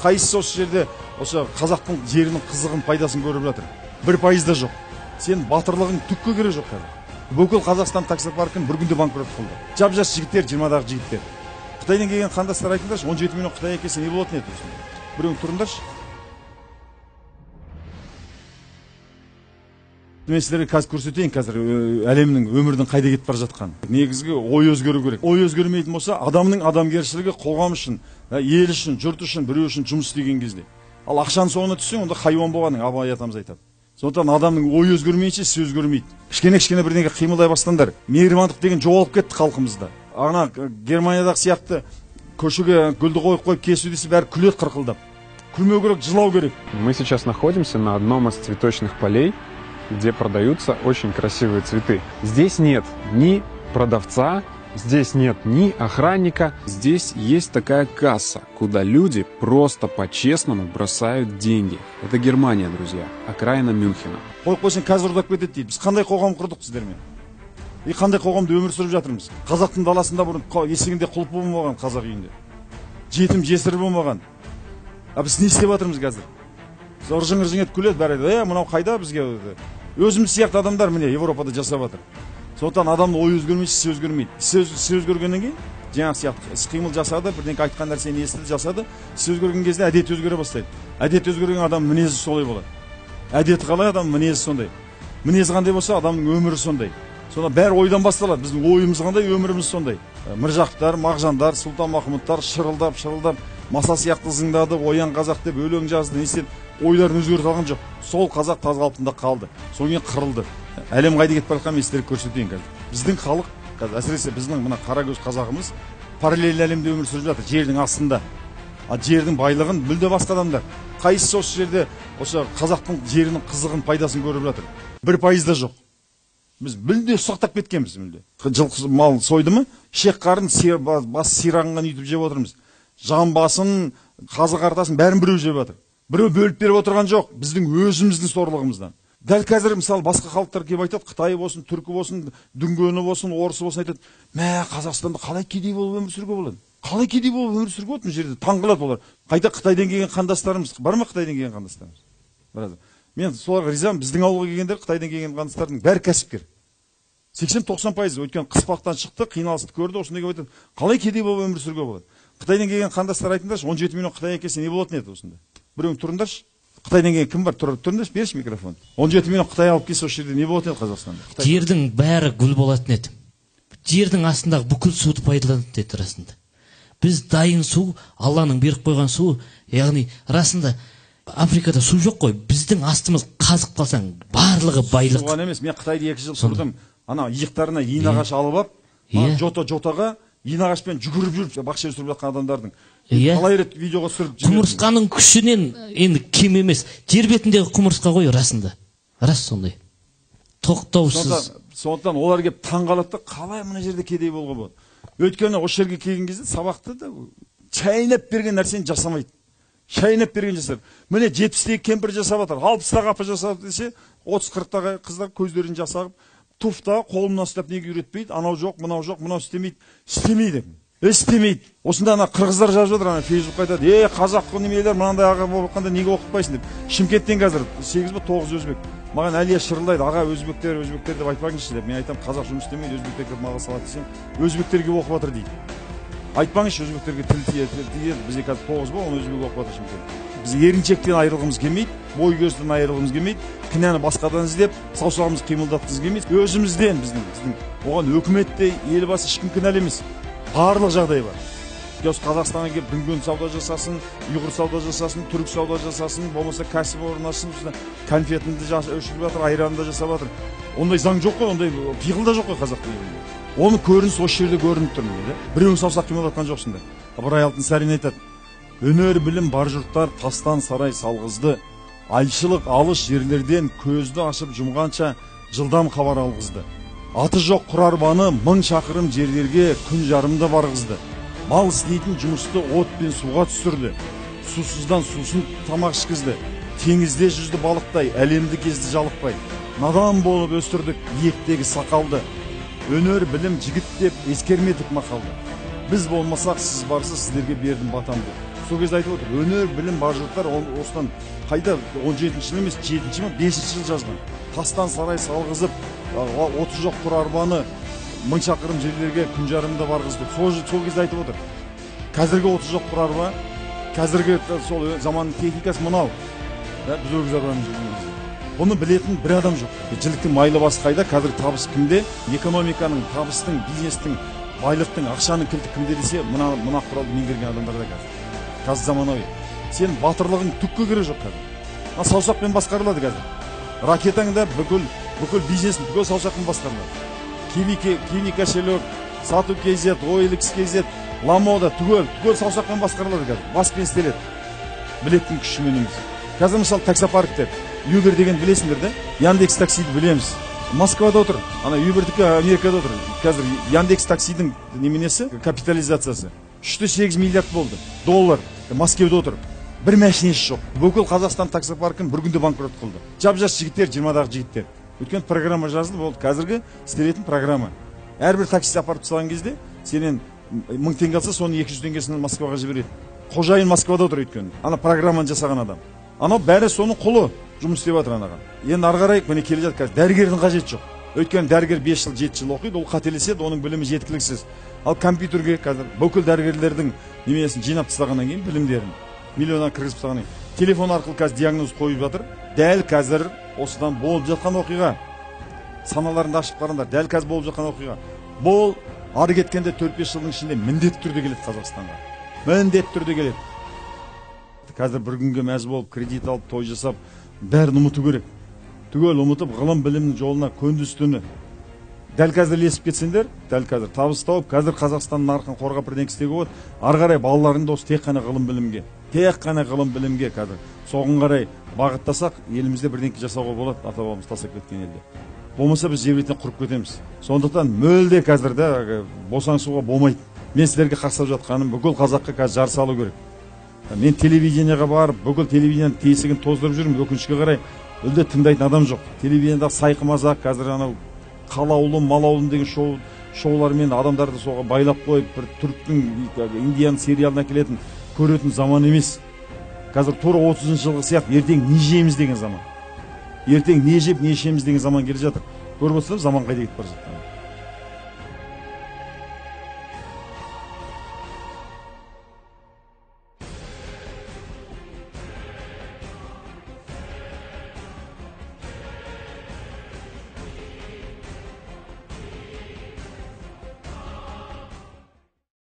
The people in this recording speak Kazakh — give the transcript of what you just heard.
Қайсысы осы жерде осы қазақтың жерінің қызығын пайдасын көріп жатыр? 1% да жоқ. Сен батырлығың түкке керек жоқ қазір. Бүкіл Қазақстан таксопаркін бір күнде банкрот қылды. Жап-жас жігіттер, 20-дағы жігіттер. Қытайдан келген қандастар айтыңдаршы, 17 миллион Қытай әкелсе не болатын еді? Біреуің тұрыңдаршы. Мен сіздерге қазір көрсетейін, қазір әлемнің өмірдің қайда кетіп бара жатқанын. Негізгі ой өзгеру керек. Ой өзгермейтін болса, адамның адамгершілігі қоғам үшін, ел үшін, жұрт үшін, біреу үшін жұмыс істеген кезде. Ал ақшаның соңына түссең, онда хайуан болғаның, Абай атамыз айтады. Сондықтан адамның ой өзгермейінше сөз өзгермейді. Кішкене бірдеңе қимылдай бастаңдар. Мейірбандық деген жоғалып кетті халқымызда. Ана Германиядағы сияқты көшеге гүлді қойып кесу десе бәрі күледі қырқылдап. Күлмеу керек, жылау керек. Мы сейчас находимся на одном из цветочных полей, где продаются очень красивые цветы. Здесь нет ни продавца, здесь нет ни охранника. Здесь есть такая касса, куда люди просто по-честному бросают деньги. Это Германия, друзья, окраина Мюнхена. Қойсаң қазір ұрдап кетеді дейді. Біз қандай қоғам құрдық сіздермен? Қандай қоғамда өмір сүріп жатырмыз? Қазақтың даласында бұрын есігінде құлып болмаған қазақ үйінде. Жетім жесір болмаған. Біз не істеп жатырмыз қазір? Ыржың етіп күледі бәрі. Мынау қайда бізге? Өзіміз сияқты адамдар міне Европада жасап жатыр. Сондықтан адамның ой өзгермейді, іс өзгермейді. Іс өзгергеннен кейін жаңағы сияқты іс-қимыл жасады, бірдеңе айтқан нәрсені естіді, жасады. Іс өзгерген кезде әдет өзгере бастайды. Әдет өзгерген адам мінезі солай болады. Әдеті қалай адам мінезі сондай. Мінезі қандай болса адамның өмірі сондай. Сонда бәрі ойдан басталады. Біздің ойымыз қандай, өміріміз сондай. Міржақыптар, Мағжандар, Сұлтанмахмұттар шырылдап, маса сияқты зыңдады, оян қазақ деп өлең жазды, не істеді? Ойларын өзгерте алған жоқ. Сол қазақ таз қалпында қалды. Содан кейін қырылды. Әлем қайда кетіп бара жатқанын сіздерге көрсетейін қазір. Біздің халық, әсіресе біздің мына қарагөз қазағымыз параллель әлемде өмір сүріп жатыр, жердің астында. Жердің байлығын мүлде басқа адамдар. Қайсысы осы жерде осы қазақтың жерінің қызығын пайдасын көріп жатыр? 1% да жоқ. Біз мүлде ұсақтап кеткенбіз мүлде. Жылқы мал сойды ма? Шек қарын, бас сирағынған үйтіп жеп отырмыз. Жан басын, қазы қартасын бәрін біреу жеп жатыр. Біреу бөліп беріп отырған жоқ, біздің өзіміздің сорлығымыздан. Дәл қазір мысалы басқа халықтар келіп айтады, Қытай болсын, түркі болсын, дүнгені болсын, орысы болсын айтады, мә Қазақстанда қалай кедей болып өмір сүруге болады? Қалай кедей болып өмір сүруге болады? Мына жерде таңғалады олар. Қайта Қытайдан келген қандастарымыз, бар ма Қытайдан келген қандастарымыз? Мен соларға ризамын, біздің ауылға келгендер, Қытайдан келген қандастардың бәрі кәсіпкер. 80-90%, өйткені қыспақтан шықты, қиналысты көрді, осындай келіп айтады, қалай кедей болып өмір сүруге болады? Қытайдан келген қандастар айтыңдаршы, 17 миллион Қытай әкелсе не болатын еді осында? Біреуің тұрыңдаршы. Қытайдан келген кім бар? Тұрыңдаршы, берші микрофон. 17 миллион Қытай алып келсе осы жерде не болатын еді Қазақстанда? Жердің бәрі гүл болатын еді. Жердің астындағы бүкіл суды пайдаланатын еді расында. Біз дайын су, Алланың беріп қойған су, яғни расында Африкада су жоқ қой. Біздің астымыз қазып қалсаң, барлығы байлық. Соған емес, мен Қытайда 2 жыл тұрдым. Ана иықтарына иін ағаш алып ап, жота-жотаға иін ағашпен жүгіріп жүріп бақша өсіріп жатқан адамдардың. Қалай рет видеоға түсіріп жібердім. Құмырсқаның күшінен енді кем емес. Жер бетіндегі құмырсқа ғой расында. Рас сондай. Тоқтаусыз. Сондықтан олар келіп таңғалады, қалай мына жерде кедей болуға болады? Өйткені осы жерге келген кезде сабақты да шайнап берген нәрсені жасамайды. Шайнап берген жасап. Міне 70-тегі кемпір жасап жатыр, 60-тағы апа жасап десе, 30-40-тағы қыздар көздерін жасағып, туфта қолымнан ұстап неге үйретпейді? Анау жоқ, мынау істемейді. Істемейді. Осында ана қырғыздар жазып жатыр, ана Фейсбукқа айтады, қазақ немелер мынандай аға болып жатқанда неге оқытпайсың деп. Шымкенттен қазір 8 ба 9 өзбек. Маған Әлия шырылдайды, аға өзбектер деп айтпаңызшы деп. Мен айтам, қазақ жұмыс істемейді, өзбектер маған салады десем, өзбектерге оқып жатыр дейді. Айтпаңызшы, өзбектерге тіл тиеді, бізде қазір 9 ба, оны өзбек оқып жатыр Шымкент. Біз еріншектен айырылғымыз келмейді, бой көзден айырылғымыз келмейді, кінәні басқадан іздеп, саусағымыз қимылдатқымыз келмейді. Өзімізден біздің. Оған өкімет те, елбасы ешкім кінәлі емес. Барлық жағдай бар. Қазақстанға келіп дүнген сауда жасасын, ұйғыр сауда жасасын, түрік сауда жасасын, болмаса кәсіп орын ашсын, конфетінді өшіріп жатыр, айранды жасап жатыр. Ондай заң жоқ қой, ондай пиғыл да жоқ қой қазақтың елінде. Оның көрініс осы жерде көрініп тұр дейді. Біреуің саусақ қимылдатқан жоқсыңдар. Ыбырай Алтынсарин айтады: өнер білім бар жұрттар тастан сарай салғызды, айшылық алыс жерлерден көзді ашып жұмғанша жылдам хабар алғызды. Аты жоқ құрарбаны 1000 шақырым жерлерге күн жарымда барғызды. Мал істейтін жұмысты от пен суға түсірді. Сусыздан сусын тамақ ішкізді. Теңізде жүзді балықтай, әлемді кезді жалықпай. Надан болып өстірдік иектегі сақалды. Өнер білім жігіт деп ескермедік мақалды. Біз болмасақ сіз барсыз, сіздерге бердім батамды. сол кезде айтып отыр, өнер білім бар жұрттар осыдан қайда 17-ші жыл емес, 7-ші ме 5-ші жыл жазған. Тастан сарай салғызып, 30 жоқ құр арбаны 1000 шақырым жерлерге күн жарымда барғызды. Сол кезде айтып отыр. Қазіргі 30 жоқ құр арба, қазіргі сол заманның техникасы мынау. Біз өгіз арбамен жүргенбіз. Бұны білетін бір адам жоқ. Жіліктің майлы басы қайда, қазір табыс кімде? Экономиканың, табыстың, бизнестің, байлықтың, ақшаның кілті кімде десе, мына құралды меңгерген адамдарда қазір. Қазір заманауи. Сен батырлығың түкке керек жоқ қазір. Саусақпен басқарылады қазір. Ракетаң да бүкіл бизнесің түгел саусақпен басқарылады. Киви кошелек, сату KZ, OLX KZ, ламода түгел саусақпен басқарылады қазір. Баспен істеледі. Білеттің күшімен емес. Қазір мысалы таксопарктер, Uber деген білесіңдер да? Яндекс таксиді білеміз. Москвада отыр. Ана Uber'дікі Америкада отыр. Қазір Яндекс таксидің неменесі капитализациясы 3,8 миллиард болды. Доллар. Москвада отыр. Бір машинесі жоқ. Бүкіл Қазақстан таксопаркін бір күнде банкрот қылды. Жап-жас жігіттер, 20-дағы жігіттер. Өткен программа жазылды, болды. Қазіргі істелетін программа. Әрбір такси апарып тастаған кезде сенен 1000 теңге алса, соның 200 теңгесін Москваға жібереді. Қожайын Москвада отыр өйткені. Ана программаны жасаған адам. Анау бәрі соның құлы жұмыс істеп жатыр анаған. Енді ары қарай міне келе жатыр. Дәрігердің қажеті жоқ. Өйткені дәрігер 5 жыл, 7 жыл оқиды, ол қателеседі, оның білімі жеткіліксіз. Ал компьютерге қазір бүкіл дәрігерлердің немесін жинап тастағаннан кейін білімдерін миллионнан кіргізіп тастағаннан кейін телефон арқылы қазір диагноз қойып жатыр. Дәл қазір осыдан болып жатқан оқиға. Саналарында ашып қараңдар. Дәл қазір болып жатқан оқиға. Бұл ары кеткенде 4-5 жылдың ішінде міндетті түрде келеді Қазақстанға. Міндетті түрде келеді. Қазір бір күнге мәз болып, кредит алып, той жасап, бәрін ұмыту керек. Түгел ұмытып, ғылым білімнің жолына көндіз-түні. Дәл қазір ілесіп кетсеңдер, дәл қазір табыс тауып, қазір Қазақстанның нарқын қорғап бірдеңе істеуге болады. Ары қарай балаларыңды осы тек қана ғылым білімге қазір. Соған қарай бағыттасақ, елімізде бірдеңе жасауға болады, ата-бабамыз тастап кеткен елде. Болмаса біз жер бетінен құрып кетеміз. Сондықтан мөлде қазір де босаңсуға болмайды. Мен сіздерге қақсап жатқаным бүкіл қазаққа қазір жар салу керек. Мен телевидениеға барып, бүкіл телевидениенің тесігін тоздырып жүрмін, өкінішке қарай үлде тыңдайтын адам жоқ. Телевидениеда сайқы мазақ, қазір анау қалаулым, малаулым деген шоулармен адамдарды соға байлап қойып, бір түріктің, индияның сериалына келетін, көретін заман емес. Қазір тура 30 жылғы сияқты ертең не жейміз деген заман. Ертең не жеп, не ішеміз деген заман келе жатыр. Көріп отырсыздар, заман қайда кетіп бара жатыр.